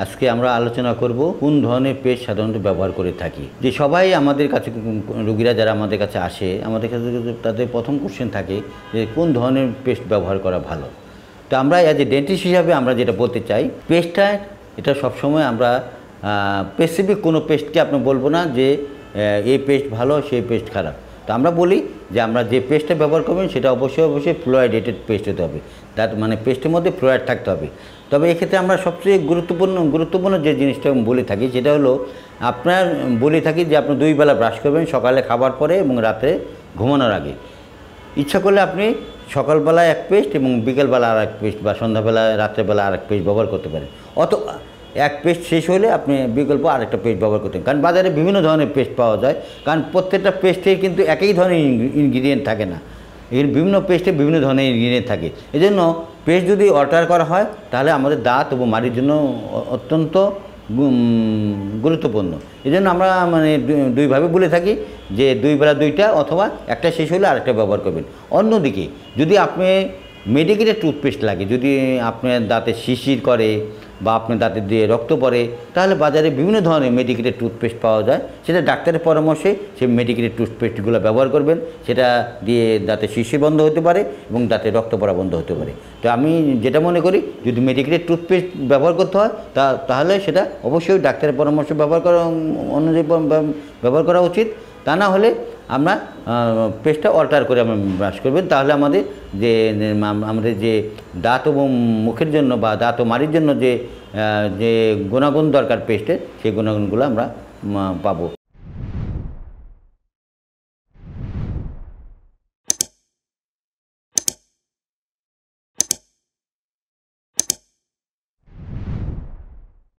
আজকে আমরা আলোচনা করব কোন ধরনের পেস্ট সাধারণত ব্যবহার করে থাকি। যে সবাই আমাদের কাছে রোগীরা যারা আমাদের কাছে আসে, আমাদের কাছে তাদের প্রথম কোশ্চেন থাকে যে কোন ধরনের পেস্ট ব্যবহার করা ভালো। তো আমরা অ্যাজ এ ডেন্টিস্ট হিসাবে আমরা যেটা বলতে চাই, পেস্টটা এটা সবসময় আমরা স্পেসিফিক কোনো পেস্টকে আপনি বলবো না যে এই পেস্ট ভালো সেই পেস্ট খারাপ। তো আমরা বলি যে আমরা যে পেস্টটা ব্যবহার করবেন সেটা অবশ্যই ফ্লোরাইডেটেড পেস্ট হতে হবে, তার মানে পেস্টের মধ্যে ফ্লোরাইড থাকতে হবে। তবে এক্ষেত্রে আমরা সবচেয়ে গুরুত্বপূর্ণ যে জিনিসটা বলে থাকি সেটা হলো আপনার বলে থাকি যে আপনি 2 বেলা ব্রাশ করবেন, সকালে খাবার পরে এবং রাতে ঘুমানোর আগে। ইচ্ছা করলে আপনি সকালবেলায় এক পেস্ট এবং বিকেলবেলা আর এক পেস্ট বা সন্ধ্যাবেলায় রাত্রেবেলা আর এক পেস্ট ব্যবহার করতে পারেন, অথবা এক পেস্ট শেষ হলে আপনি বিকল্প আরেকটা পেস্ট ব্যবহার করতেন। কারণ বাজারে বিভিন্ন ধরনের পেস্ট পাওয়া যায়, কারণ প্রত্যেকটা পেস্টে কিন্তু একই ধরনের ইনগ্রিডিয়েন্ট থাকে না, এর বিভিন্ন পেস্টে বিভিন্ন ধরনের ইনগ্রিডিয়েন্ট থাকে। এই জন্য পেস্ট যদি অল্টার করা হয় তাহলে আমাদের দাঁত এবং মাড়ির জন্য অত্যন্ত গুরুত্বপূর্ণ। এই জন্য আমরা মানে দুইভাবে বলে থাকি যে 2 বেলা 2টা, অথবা একটা শেষ হলে আরেকটা ব্যবহার করবেন। অন্যদিকে যদি আপনি মেডিকেটেড টুথপেস্ট লাগে, যদি আপনার দাঁতে শিশির করে বা আপনার দাঁতে দিয়ে রক্ত পড়ে, তাহলে বাজারে বিভিন্ন ধরনের মেডিকেটেড টুথপেস্ট পাওয়া যায়, সেটা ডাক্তারের পরামর্শে সেই মেডিকেটেড টুথপেস্টগুলো ব্যবহার করবেন। সেটা দিয়ে দাঁতে শিশির বন্ধ হতে পারে এবং দাঁতে রক্ত পড়া বন্ধ হতে পারে। তো আমি যেটা মনে করি, যদি মেডিকেটেড টুথপেস্ট ব্যবহার করতে হয় তাহলে সেটা অবশ্যই ডাক্তারের পরামর্শ অনুযায়ী ব্যবহার করা উচিত। তা না হলে আমরা পেস্টটা অল্টার করে আমরা ব্রাশ করবেন, তাহলে আমাদের যে দাঁত এবং মুখের জন্য বা দাঁত ও মাড়ির জন্য যে গুণাগুণ দরকার পেস্টের, সেই গুণাগুণগুলো আমরা পাবো।